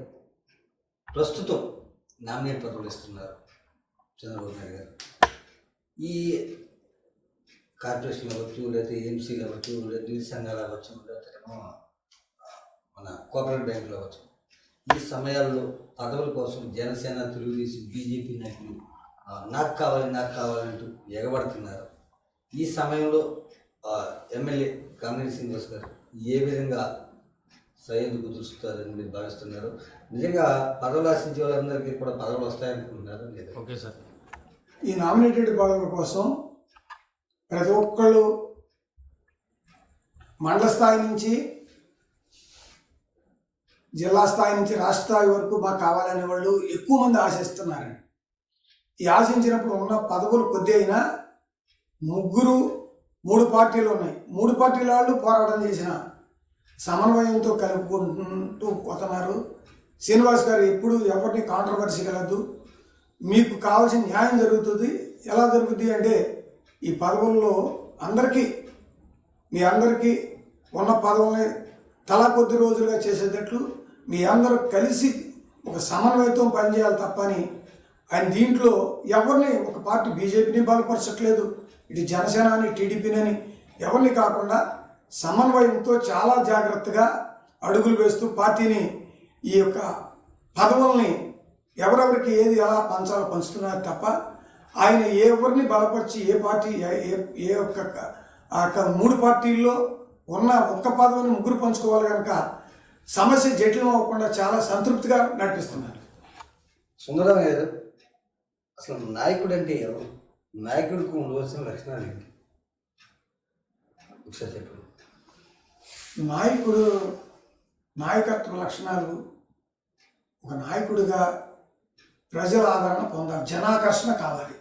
ప్రస్తుతం నామినేట్ పదవులు ఇస్తున్నారు చంద్రబాబు నాయుడు గారు. ఈ కార్పొరేషన్ అవ్వచ్చు, లేకపోతే ఏఎంసీలు అవ్వచ్చు, లేదా నిధి సంఘాలు అవ్వచ్చు, లేకపోతే మన కోఆపరేటివ్ బ్యాంకులు అవ్వచ్చు, ఈ సమయాల్లో పదవుల కోసం జనసేన, తెలుగుదేశం, బీజేపీ నాయకులు నాకు కావాలంటూ ఎగబడుతున్నారు. ఈ సమయంలో ఎమ్మెల్యే కామినేని శ్రీనివాస్ గారు ఏ విధంగా సయ్యదు కుదురుస్తారని మీరు భావిస్తున్నారు? నిజంగా పదవులు ఆశించే వాళ్ళందరికీ కూడా పదవులు వస్తాయనుకుంటున్నారు లేదా? ఓకే సార్, ఈ నామినేటెడ్ పదవుల కోసం ప్రతి ఒక్కళ్ళు మండల స్థాయి నుంచి జిల్లా స్థాయి నుంచి రాష్ట్ర స్థాయి వరకు మాకు కావాలనే వాళ్ళు ఎక్కువ మంది ఆశిస్తున్నారండి. ఈ ఆశించినప్పుడు ఉన్న పదవులు కొద్ది అయినా 3 పార్టీలు ఉన్నాయి. 3 పార్టీల వాళ్ళు పోరాటం చేసిన సమన్వయంతో కలుపుకుంటూ పోతున్నారు. శ్రీనివాస్ గారు ఎప్పుడు ఎవరిని కాంట్రవర్సీ కలదు, మీకు కావాల్సిన న్యాయం జరుగుతుంది. ఎలా జరుగుతుంది అంటే ఈ పదవుల్లో మీ అందరికీ ఉన్న పదవుల్ని తలా కొద్ది రోజులుగా చేసేటట్లు మీ అందరూ కలిసి ఒక సమన్వయంతో పనిచేయాలి తప్పని ఆయన దీంట్లో ఎవరిని ఒక పార్టీ బీజేపీని బలపరచట్లేదు, ఇటు జనసేన అని టీడీపీని ఎవరిని కాకుండా సమన్వయంతో చాలా జాగ్రత్తగా అడుగులు వేస్తూ పార్టీని ఈ యొక్క పదవుల్ని ఎవరెవరికి ఏది ఎలా పంచాలో పంచుతున్నారు తప్ప ఆయన ఎవరిని బలపరిచి ఏ పార్టీ ఏ ఒక్క 3 పార్టీల్లో ఉన్న ఒక్క పదవిని 3 పంచుకోవాలి కనుక సమస్య జటిలం అవ్వకుండా చాలా సంతృప్తిగా నడిపిస్తున్నారు. సుందరం గారు, అసలు నాయకుడు అంటే ఎవరు? నాయకుడికి ఉండవలసిన లక్షణాలు ఏంటి ఒకసారి చెప్పండి. నాయకత్వ లక్షణాలు, ఒక నాయకుడిగా ప్రజల ఆదరణ పొందాలి, జనాకర్షణ కావాలి,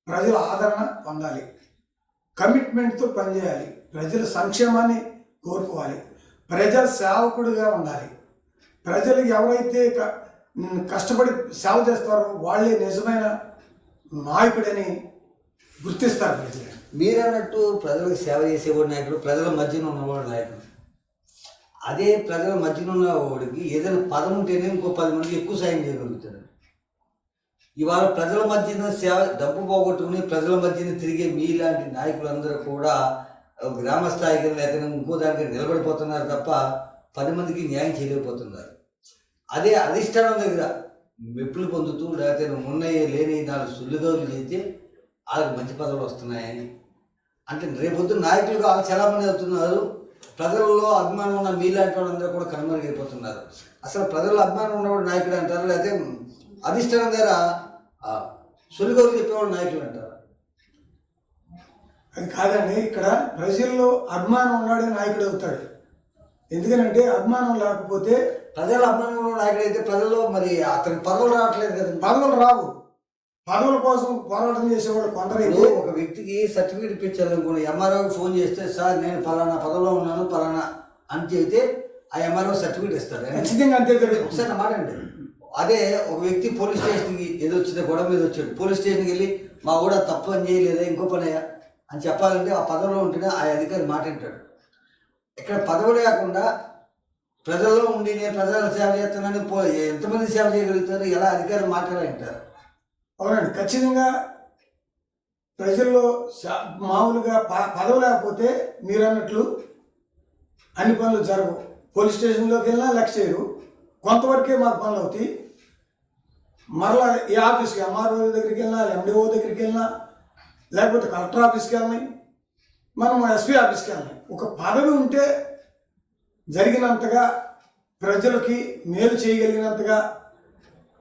ప్రజల ఆదరణ పొందాలి, కమిట్మెంట్తో పనిచేయాలి, ప్రజల సంక్షేమాన్ని కోరుకోవాలి, ప్రజా సేవకుడిగా ఉండాలి. ప్రజలు ఎవరైతే కష్టపడి సేవ చేస్తారో వాళ్ళే నిజమైన నాయకుడని గుర్తిస్తారు ప్రజలు. మీరన్నట్టు ప్రజలకు సేవ చేసేవాడు నాయకుడు, ప్రజల మధ్యన ఉన్నవాడు నాయకుడు. అదే ప్రజల మధ్యన ఉన్నవాడికి ఏదైనా పదం ఉంటేనే ఇంకో 10 మంది ఎక్కువ సాయం చేయగలుగుతాడు. ఇవాళ ప్రజల మధ్యన సేవ, డబ్బు పోగొట్టుకుని ప్రజల మధ్యన తిరిగే మీలాంటి నాయకులందరూ కూడా గ్రామ స్థాయికి లేకపోతే ఇంకో దానికి నిలబడిపోతున్నారు తప్ప 10 మందికి న్యాయం చేయలేకపోతున్నారు. అదే అధిష్టానం దగ్గర మెప్పులు పొందుతూ లేకపోతే ఉన్నయ్యే లేని 4 సుల్లుగోలు చేస్తే వాళ్ళకి మంచి పదవులు వస్తున్నాయని అంటే రేపొద్దు నాయకులుగా వాళ్ళు చాలామంది అవుతున్నారు. ప్రజల్లో అభిమానం ఉన్న మీలాంటి వాళ్ళందరూ కూడా కనుమరుగైపోతున్నారు. అసలు ప్రజల్లో అభిమానం ఉన్నవాడు నాయకుడు అంటారు, లేకపోతే అధిష్టానం దగ్గర సులుగోలు చెప్పేవాడు నాయకులు అంటారు. అది కాదండి, ఇక్కడ ప్రజల్లో అభిమానం ఉన్నాడే నాయకుడు అవుతాడు. ఎందుకనంటే అభిమానం లేకపోతే, ప్రజల అభిమానం ఉన్న నాయకుడు అయితే ప్రజల్లో మరి అతనికి పదవులు రావట్లేదు కదా. పదవులు రావు. పదవుల కోసం పోరాటం చేసేవాళ్ళు కొందరైతే, ఒక వ్యక్తికి సర్టిఫికేట్ ఇప్పించాలనుకోండి, ఎంఆర్ఓకి ఫోన్ చేస్తే సార్ నేను ఫలానా పదవిలో ఉన్నాను ఫలానా అని చెబితే ఆ ఎంఆర్ఓ సర్టిఫికేట్ ఇస్తారు. ఖచ్చితంగా అంతే జరుగుతుంది. ఒకసారి మాట అండి. అదే ఒక వ్యక్తి పోలీస్ స్టేషన్కి ఏదో వచ్చిందో గొడవ మీద వచ్చాడు, పోలీస్ స్టేషన్కి వెళ్ళి మా కూడా తప్పు అని చేయలేదా ఇంకో పని అని చెప్పాలంటే ఆ పదవిలో ఉంటేనే ఆ అధికారి మాట వింటాడు. ఇక్కడ పదవి లేకుండా ప్రజల్లో ఉండి నేను ప్రజల సేవ చేస్తున్నాను ఎంతమంది సేవ చేయగలుగుతారు? ఎలా అధికారులు మాట్లాడాలంటారు? అవునండి, ఖచ్చితంగా ప్రజల్లో మామూలుగా పదవి లేకపోతే మీరు అన్నట్లు అన్ని పనులు జరగవు. పోలీస్ స్టేషన్లోకి వెళ్ళినా లెక్క చేయరు, కొంతవరకే మాకు పనులు అవుతాయి. మరలా ఏ ఆఫీస్కి, ఎంఆర్ఓ దగ్గరికి వెళ్ళినా, ఎండిఓ దగ్గరికి వెళ్ళినా, లేకపోతే కలెక్టర్ ఆఫీస్కి వెళ్ళినాయి, మనం ఎస్పీ ఆఫీస్కి వెళ్ళినాయి. ఒక పదవి ఉంటే జరిగినంతగా ప్రజలకి మేలు చేయగలిగినంతగా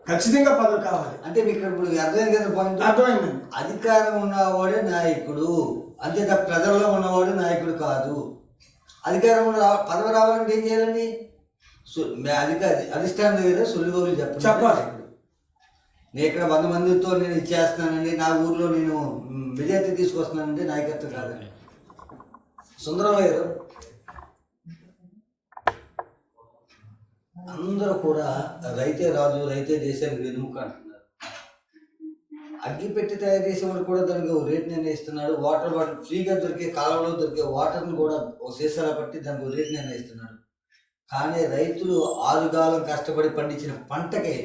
ఖచ్చితంగా పదవి కావాలి. అంటే మీకు ఇప్పుడు అర్థమైంది కదా పాయింట్? అర్థమైందండి. అధికారం ఉన్నవాడే నాయకుడు, అంతే తప్ప ప్రజల్లో ఉన్నవాడు నాయకుడు కాదు. అధికారం పదవి రావాలంటే ఏం చేయాలండి? అధిష్టానం దగ్గర సులుగోలు చెప్పాలి. నేను ఇక్కడ 100 మందితో నేను ఇచ్చేస్తున్నానండి, నా ఊర్లో నేను విజయత తీసుకొస్తున్నానంటే నాయకత్వం కాదండి. సుందరరావు గారు, అందరూ కూడా రైతే రాజు, రైతే దేశానికి వెనుముక అంటున్నారు. అగ్గి పెట్టి తయారు చేసేవాడు కూడా దానికి ఒక రేట్ నిర్ణయిస్తున్నాడు. వాటర్ బాటిల్ ఫ్రీగా దొరికే కాలంలో దొరికే వాటర్ని కూడా ఒక సీసాల పట్టి దానికి ఒక రేట్ నిర్ణయిస్తున్నాడు. కానీ రైతులు ఆరుగాలం కష్టపడి పండించిన పంటకే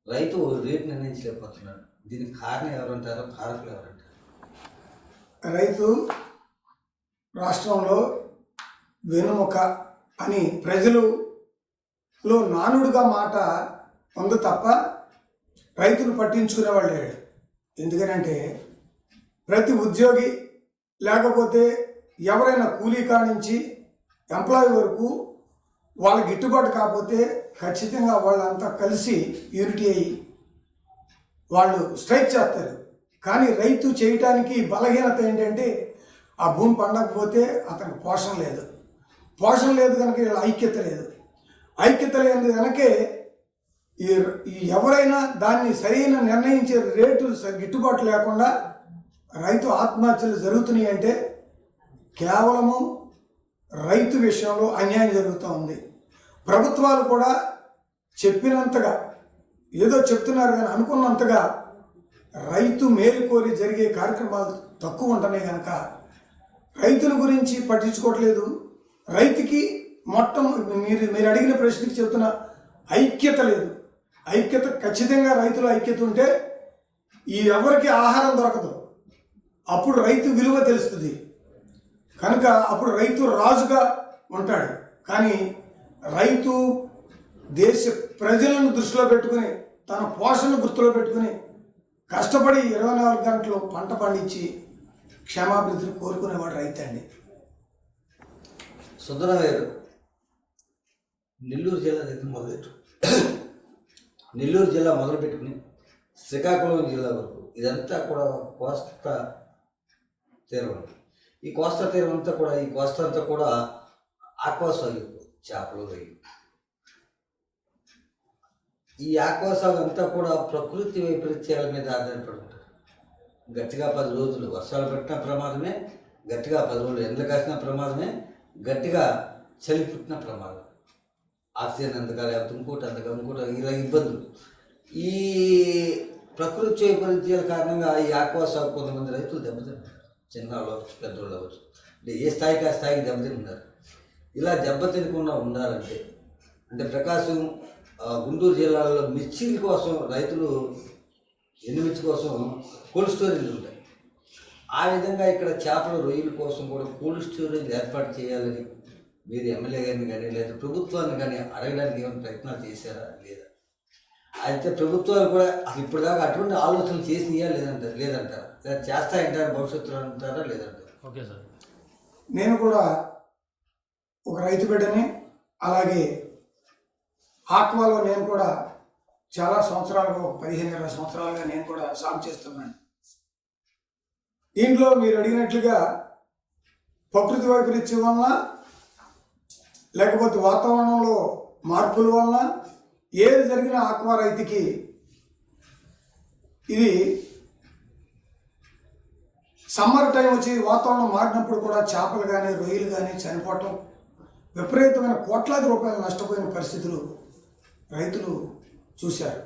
రైతు రేటు నిర్ణయించలేకపోతున్నాడు. దీనికి కారణం ఎవరంటారో, కారకులు ఎవరంటారు? రైతు రాష్ట్రంలో వెనుముక అని ప్రజలలో నానుడుగా మాట ఉంది తప్ప రైతును పట్టించుకునేవాళ్ళు లేడు. ఎందుకనంటే ప్రతి ఉద్యోగి లేకపోతే ఎవరైనా కూలీ కానించి ఎంప్లాయీ వరకు వాళ్ళ గిట్టుబాటు కాకపోతే ఖచ్చితంగా వాళ్ళంతా కలిసి యూనిటీ అయ్యి వాళ్ళు స్ట్రైక్ చేస్తారు. కానీ రైతు చేయటానికి బలహీనత ఏంటంటే ఆ భూమి పండకపోతే అతనికి పోషణ లేదు. పోషణ లేదు కనుక వీళ్ళ ఐక్యత లేదు. ఐక్యత లేని కనుకే ఎవరైనా దాన్ని సరైన నిర్ణయించే రేటు గిట్టుబాటు లేకుండా రైతు ఆత్మహత్యలు జరుగుతున్నాయి అంటే కేవలము రైతు విషయంలో అన్యాయం జరుగుతూ ఉంది. ప్రభుత్వాలు కూడా చెప్పినంతగా ఏదో చెప్తున్నారు కానీ అనుకున్నంతగా రైతు మేలు కోరి జరిగే కార్యక్రమాలు తక్కువ ఉంటున్నాయి కనుక రైతుల గురించి పట్టించుకోవట్లేదు. రైతుకి మొత్తం మీరు అడిగిన ప్రశ్నకి చెప్తున్న ఐక్యత లేదు. ఐక్యత ఖచ్చితంగా రైతుల ఐక్యత ఉంటే ఎవరికి ఆహారం దొరకదు. అప్పుడు రైతు విలువ తెలుస్తుంది. కనుక అప్పుడు రైతు రాజుగా ఉంటాడు. కానీ రైతు దేశ ప్రజలను దృష్టిలో పెట్టుకుని తన పోషణను గుర్తులో పెట్టుకుని కష్టపడి 24 గంటలు పంట పండించి క్షేమాభివృద్ధిని కోరుకునేవాడు రైతే అండి. సుందరరావు గారు, నెల్లూరు జిల్లా దగ్గర మొదలెట్టు నెల్లూరు జిల్లా మొదలుపెట్టుకుని శ్రీకాకుళం జిల్లా వరకు ఇదంతా కూడా కోస్తా తీరం. ఈ కోస్తా తీరం అంతా కూడా ఈ కోస్తా అంతా కూడా ఆక్వా సాగు, చేపలు, రొయ్యలు. ఈ ఆక్వా సాగు అంతా కూడా ప్రకృతి వైపరీత్యాల మీద ఆధారపడి ఉంటారు. గట్టిగా 10 రోజులు వర్షాలు పట్టిన ప్రమాదమే, గట్టిగా 10 రోజులు ఎండలు కాసిన ప్రమాదమే, గట్టిగా చలి పుట్టిన ప్రమాదం. ఆక్సిజన్ అందక లేకపోతే ఇంకోటి ఇలా ఇబ్బందులు. ఈ ప్రకృతి వైపరీత్యాల కారణంగా ఈ ఆక్వా సాగు కొంతమంది రైతులు దెబ్బతింటారు. చిన్నవాళ్ళు అవ్వచ్చు, పెద్దవాళ్ళు అవ్వచ్చు, అంటే ఏ స్థాయికి ఆ స్థాయికి దెబ్బతిని ఉన్నారు. ఇలా దెబ్బతినకుండా ఉండాలంటే అంటే ప్రకాశం, గుంటూరు జిల్లాలో మిర్చీల కోసం రైతులు ఎండుమిర్చి కోసం కోల్డ్ స్టోరేజ్లు ఉంటాయి. ఆ విధంగా ఇక్కడ చేపల, రొయ్యల కోసం కూడా కోల్డ్ స్టోరేజ్ ఏర్పాటు చేయాలని మీరు ఎమ్మెల్యే గారిని కానీ లేదా ప్రభుత్వాన్ని కానీ అడగడానికి ఏమైనా ప్రయత్నాలు చేశారా లేదా? అయితే ప్రభుత్వాలు కూడా ఇప్పుడు దాకా అటువంటి ఆలోచనలు చేసినాయా లేదంటారా? లేదా చేస్తాయంటారా భవిష్యత్తులో అంటారా లేదంటారా? ఓకే సార్, నేను కూడా ఒక రైతు బిడ్డని, అలాగే ఆక్వాలో నేను కూడా చాలా సంవత్సరాలుగా 15-20 సంవత్సరాలుగా నేను కూడా సాగు చేస్తున్నాను. దీంట్లో మీరు అడిగినట్లుగా ప్రకృతి వైపరీత్యం వలన లేకపోతే వాతావరణంలో మార్పుల వలన ఏది జరిగిన ఆక్వా రైతుకి ఇది సమ్మర్ టైం వచ్చి వాతావరణం మారినప్పుడు కూడా చేపలు కానీ రొయ్యలు కానీ చనిపోవటం, విపరీతమైన కోట్లాది రూపాయలు నష్టపోయిన పరిస్థితులు రైతులు చూశారు.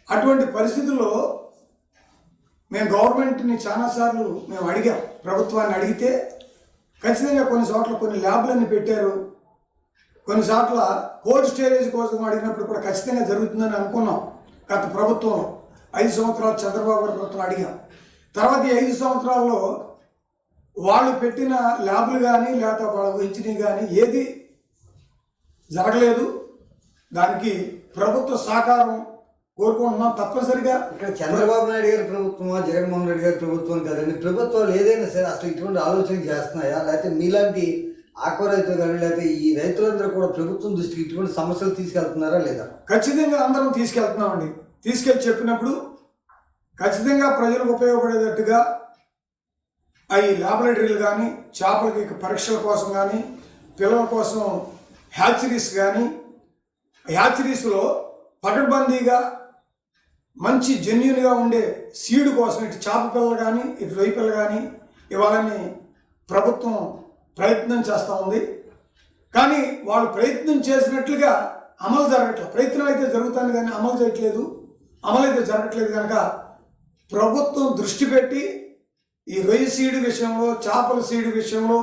అటువంటి పరిస్థితుల్లో మేము గవర్నమెంట్ని చాలాసార్లు మేము అడిగాం, ప్రభుత్వాన్ని అడిగితే ఖచ్చితంగా కొన్ని చోట్ల కొన్ని ల్యాబ్లన్నీ పెట్టారు. కొన్ని చోట్ల కోల్డ్ స్టోరేజ్ కోసం అడిగినప్పుడు కూడా ఖచ్చితంగా జరుగుతుందని అనుకున్నాం. గత ప్రభుత్వంలో 5 సంవత్సరాలు చంద్రబాబు గారి ప్రభుత్వం అడిగాం. తర్వాత ఈ 5 సంవత్సరాల్లో వాళ్ళు పెట్టిన ల్యాబ్లు కానీ లేదా వాళ్ళు ఊహించినవి కానీ ఏది జరగలేదు. దానికి ప్రభుత్వ సహకారం కోరుకుంటున్నాం. తప్పనిసరిగా ఇక్కడ చంద్రబాబు నాయుడు గారి ప్రభుత్వమా, జగన్మోహన్ రెడ్డి గారి ప్రభుత్వం కదండి, ప్రభుత్వాలు ఏదైనా సరే అసలు ఇటువంటి ఆలోచన చేస్తున్నాయా? లేకపోతే మీలాంటి ఆక్వా రైతులు కానీ లేకపోతే ఈ రైతులందరూ కూడా ప్రభుత్వం దృష్టికి ఇటువంటి సమస్యలు తీసుకెళ్తున్నారా లేదా? ఖచ్చితంగా అందరం తీసుకెళ్తున్నామండి. తీసుకెళ్ళి చెప్పినప్పుడు ఖచ్చితంగా ప్రజలకు ఉపయోగపడేటట్టుగా అవి ల్యాబొరేటరీలు కానీ, చేపలకి పరీక్షల కోసం కానీ, పిల్లల కోసం హ్యాచరీస్ కానీ, హ్యాచరీస్లో పకడ్బందీగా మంచి జెన్యున్గా ఉండే సీడ్ కోసం ఇటు చేప పిల్లలు కానీ ఇటు రొయ్య పిల్లలు కానీ ఇవ్వాలని ప్రభుత్వం ప్రయత్నం చేస్తూ ఉంది. కానీ వాళ్ళు ప్రయత్నం చేసినట్లుగా అమలు జరగట్లేదు. ప్రయత్నం అయితే జరుగుతుంది కానీ అమలు చేయట్లేదు. అమలు అయితే జరగట్లేదు కనుక ప్రభుత్వం దృష్టి పెట్టి ఈ రొయ్య సీడ్ విషయంలో, చేపల సీడ్ విషయంలో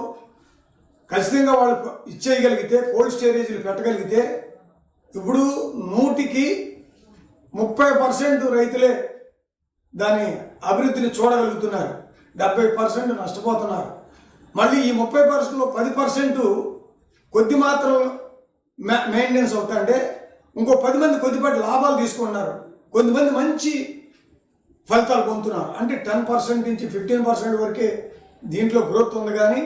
ఖచ్చితంగా వాళ్ళు ఇచ్చేయగలిగితే, కోల్డ్ స్టోరేజీలు పెట్టగలిగితే ఇప్పుడు 100కి 30% రైతులే దాని అభివృద్ధిని చూడగలుగుతున్నారు. 70% నష్టపోతున్నారు. మళ్ళీ ఈ 30%లో 10% కొద్ది మాత్రం మెయింటెనెన్స్ అవుతుంటే ఇంకో 10 మంది కొద్దిపాటి లాభాలు తీసుకున్నారు. కొంతమంది మంచి ఫలితాలు పొందుతున్నారు. అంటే 10% నుంచి 15% వరకే దీంట్లో గ్రోత్ ఉంది. కానీ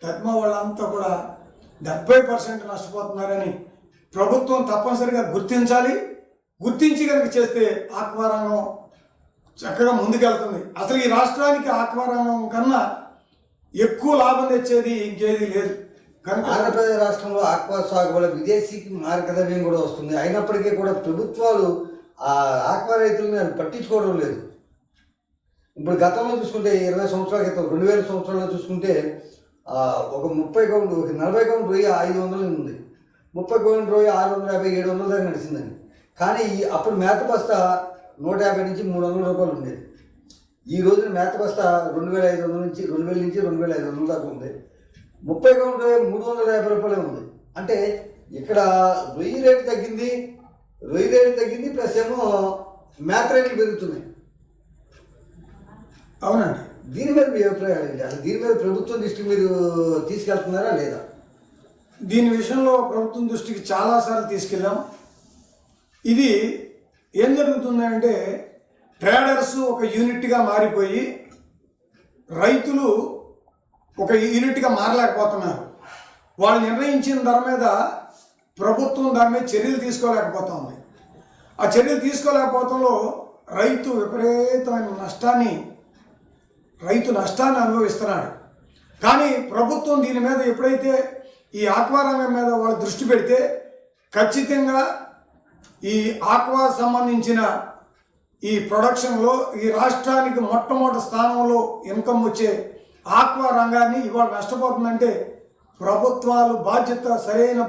తద్మా వాళ్ళంతా కూడా 70% నష్టపోతున్నారని ప్రభుత్వం తప్పనిసరిగా గుర్తించాలి. గుర్తించి కనుక చేస్తే ఆక్వా రంగం చక్కగా ముందుకెళ్తుంది. అసలు ఈ రాష్ట్రానికి ఆక్వా రంగం కన్నా ఎక్కువ లాభం తెచ్చేది ఇంకేది లేదు. కనుక ఆంధ్రప్రదేశ్ రాష్ట్రంలో ఆక్వా సాగు వల్ల విదేశీకి మార్గదర్శనం కూడా వస్తుంది. అయినప్పటికీ కూడా ప్రభుత్వాలు ఆ ఆక్వా రైతులను పట్టించుకోవడం లేదు. ఇప్పుడు గతంలో చూసుకుంటే 20 సంవత్సరాల క్రితం 2000 సంవత్సరాల్లో చూసుకుంటే ఒక 30 కౌంట్, 40 కౌంట్ రొయ్య 500 ఉంది. 30 కౌంట్ రొయ్య 650, 700 దాకా నడిచిందని. కానీ అప్పుడు మేత బస్తా 150 నుంచి 300 రూపాయలు ఉండేది. ఈ రోజున మేత బస్తా 2500 నుంచి 2000 నుంచి 2500 దాకా ఉంది. 30 కౌంట్ రొయ్య 350 రూపాయలే ఉంది. అంటే ఇక్కడ రొయ్యి రేటు తగ్గింది, ప్లస్ ఏమో మేత రేట్లు పెరుగుతున్నాయి. అవునండి. దీని మీద మీ అభిప్రాయాలు ఏంటి? అసలు దీని మీద ప్రభుత్వం దృష్టికి మీరు తీసుకెళ్తున్నారా లేదా? దీని విషయంలో ప్రభుత్వం దృష్టికి చాలాసార్లు తీసుకెళ్ళాం. ఇది ఏం జరుగుతుందంటే ట్రేడర్స్ ఒక యూనిట్గా మారిపోయి రైతులు ఒక యూనిట్గా మారలేకపోతున్నారు. వాళ్ళు నిర్ణయించిన ధర మీద ప్రభుత్వం దాని మీద చర్యలు తీసుకోలేకపోతా ఉంది. ఆ చర్యలు తీసుకోలేకపోవడంలో రైతు విపరీతమైన నష్టాన్ని అనుభవిస్తున్నాడు. కానీ ప్రభుత్వం దీని మీద ఎప్పుడైతే ఈ ఆక్వా రంగం మీద వాళ్ళు దృష్టి పెడితే ఖచ్చితంగా ఈ ఆక్వా సంబంధించిన ఈ ప్రొడక్షన్లో ఈ రాష్ట్రానికి మొట్టమొదటి స్థానంలో ఇన్కమ్ వచ్చే ఆక్వా రంగాన్ని ఇవాళ నష్టపోతుందంటే ప్రభుత్వాలు సరైన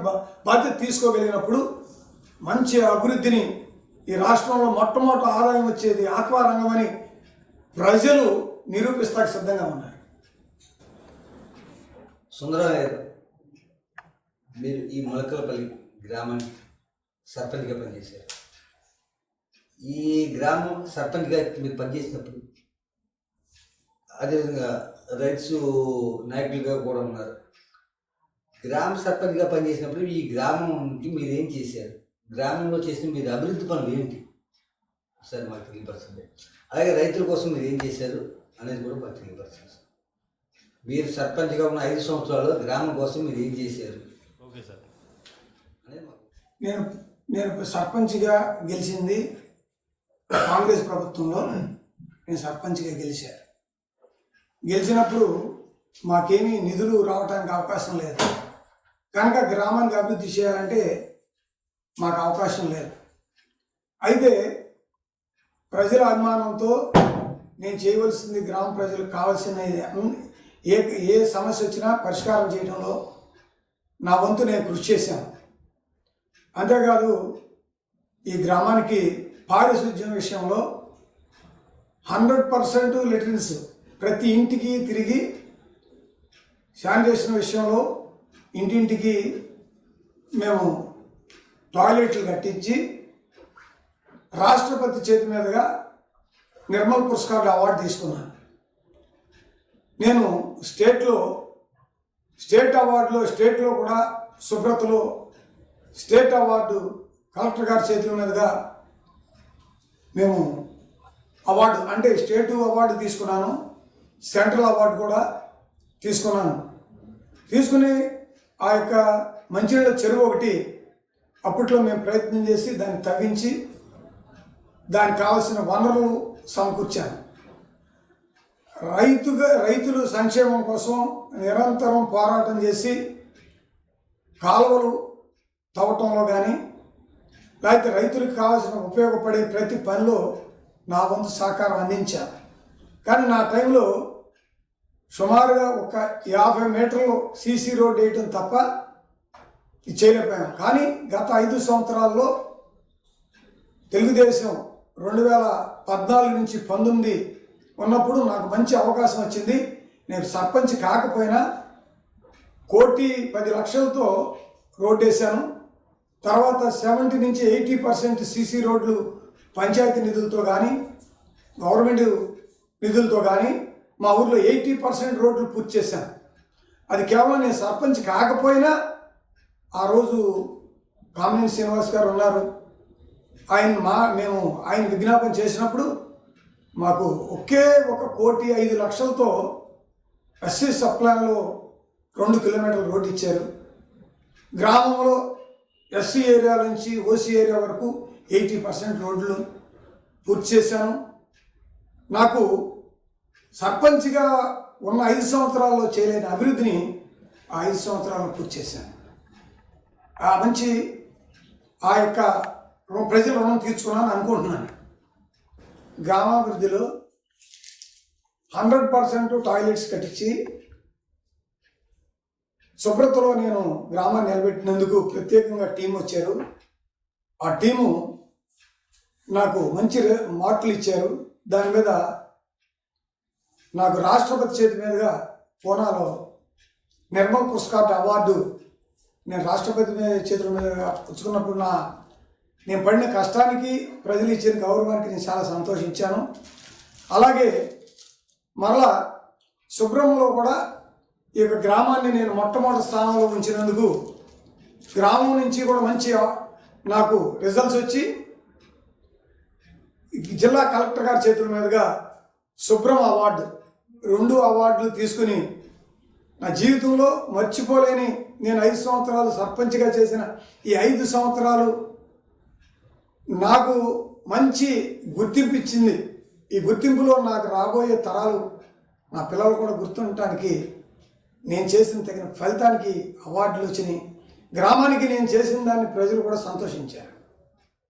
బాధ్యత తీసుకోగలిగినప్పుడు మంచి అభివృద్ధిని ఈ రాష్ట్రంలో మొట్టమొదటి ఆదాయం వచ్చేది ఆక్వా రంగం అని ప్రజలు నిరూపిస్తానికి సిద్ధంగా ఉన్నారు. సుందరరావు గారు, మీరు ఈ మొలకలపల్లి గ్రామానికి సర్పంచ్గా పనిచేశారు. ఈ గ్రామం సర్పంచ్గా మీరు పనిచేసినప్పుడు అదేవిధంగా రైట్స్ నాయకులుగా కూడా ఉన్నారు. గ్రామ సర్పంచ్గా పనిచేసినప్పుడు ఈ గ్రామంకి మీరు ఏం చేశారు? గ్రామంలో చేసిన మీరు అభివృద్ధి పనులు ఏంటి సార్ మాకు తెలియపరచండి. అలాగే రైతుల కోసం మీరు ఏం చేశారు అనేది కూడా మాకు తెలియపరచండి. మీరు సర్పంచ్గా ఉన్న 5 సంవత్సరాలు గ్రామం కోసం మీరు ఏం చేశారు? Okay sir. నేను సర్పంచ్గా గెలిచింది కాంగ్రెస్ ప్రభుత్వంలో. నేను సర్పంచ్గా గెలిచినప్పుడు మాకేమీ నిధులు రావడానికి అవకాశం లేదు కనుక గ్రామానికి అభివృద్ధి చేయాలంటే మాకు అవకాశం లేదు. అయితే ప్రజల అభిమానంతో నేను చేయవలసింది గ్రామ ప్రజలకు కావాల్సిన ఏ సమస్య వచ్చినా పరిష్కారం చేయడంలో నా వంతు నేను కృషి చేశాను. అంతేకాదు ఈ గ్రామానికి పారిశుద్ధ్యం విషయంలో 100% లెట్రిన్స్ ప్రతి ఇంటికి తిరిగి శానిటేషన్ విషయంలో ఇంటింటికి మేము టాయిలెట్లు కట్టించి రాష్ట్రపతి చేతి మీదుగా నిర్మల్ పురస్కార్ అవార్డు తీసుకున్నాను. నేను స్టేట్లో కూడా శుభ్రతలో స్టేట్ అవార్డు కలెక్టర్ గారి చేతుల మీదుగా మేము అవార్డు అంటే స్టేట్ అవార్డు తీసుకున్నాను, సెంట్రల్ అవార్డు కూడా తీసుకున్నాను. తీసుకుని ఆ యొక్క మంచినీళ్ళ చెరువు ఒకటి అప్పట్లో మేము ప్రయత్నం చేసి దాన్ని తవ్వించి దానికి కావాల్సిన వనరులు సమకూర్చాను. రైతులు సంక్షేమం కోసం నిరంతరం పోరాటం చేసి కాలువలు తవ్వటంలో కానీ లేకపోతే రైతులకు కావాల్సిన ఉపయోగపడే ప్రతి పనిలో నా వంతు సహకారం అందించాను. కానీ నా టైంలో సుమారుగా ఒక 50 మీటర్లు సీసీ రోడ్ వేయటం తప్ప ఇది చేయలేకపోయాం. కానీ గత 5 సంవత్సరాల్లో తెలుగుదేశం 2014 నుంచి 19 ఉన్నప్పుడు నాకు మంచి అవకాశం వచ్చింది. నేను సర్పంచ్ కాకపోయినా 1,10,00,000తో రోడ్డు వేశాను. తర్వాత 70 నుంచి 80% సీసీ రోడ్లు పంచాయతీ నిధులతో కానీ గవర్నమెంట్ నిధులతో కానీ మా ఊర్లో 80% రోడ్లు పూర్తి చేశాను. అది కేవలం నేను సర్పంచ్ కాకపోయినా ఆ రోజు కామినేని శ్రీనివాస్ గారు ఉన్నారు. మేము ఆయన విజ్ఞాపన చేసినప్పుడు మాకు ఒకే 1,05,00,000తో ఎస్సీ సప్లాన్లో 2 కిలోమీటర్ల రోడ్డు ఇచ్చారు. గ్రామంలో ఎస్సీ ఏరియా నుంచి ఓసీ ఏరియా వరకు 80% రోడ్లు పూర్తి చేశాను. నాకు సర్పంచ్గా ఉన్న 5 సంవత్సరాల్లో చేయలేని అభివృద్ధిని ఆ 5 సంవత్సరాల్లో పూర్తి చేశాను. ఆ యొక్క ప్రజల రుణం తీర్చుకున్నాను అనుకుంటున్నాను. గ్రామాభివృద్ధిలో 100% టాయిలెట్స్ కట్టించి శుభ్రతలో నేను గ్రామాన్ని నిలబెట్టినందుకు ప్రత్యేకంగా టీం వచ్చారు. ఆ టీము నాకు మంచి మార్కులు ఇచ్చారు. దాని మీద నాకు రాష్ట్రపతి చేతి మీదుగా పూనాలో నిర్మల్ పురస్కార్ అవార్డు నేను రాష్ట్రపతి చేతుల మీద పుచ్చుకున్నప్పుడు నేను పడిన కష్టానికి ప్రజలు ఇచ్చిన గౌరవానికి నేను చాలా సంతోషించాను. అలాగే మరలా శుభ్రంలో కూడా ఈ యొక్క గ్రామాన్ని నేను మొట్టమొదటి స్థానంలో ఉంచినందుకు గ్రామం నుంచి కూడా మంచి నాకు రిజల్ట్స్ వచ్చి జిల్లా కలెక్టర్ గారి చేతుల మీదుగా శుభ్రం అవార్డు 2 అవార్డులు తీసుకుని నా జీవితంలో మర్చిపోలేని నేను 5 సంవత్సరాలు సర్పంచ్గా చేసిన ఈ 5 సంవత్సరాలు నాకు మంచి గుర్తింపు ఇచ్చింది. ఈ గుర్తింపులో నాకు రాబోయే తరాలు నా పిల్లలు కూడా గుర్తుండటానికి నేను చేసిన తగిన ఫలితానికి అవార్డులు వచ్చినాయి. గ్రామానికి నేను చేసిన దాన్ని ప్రజలు కూడా సంతోషించారు.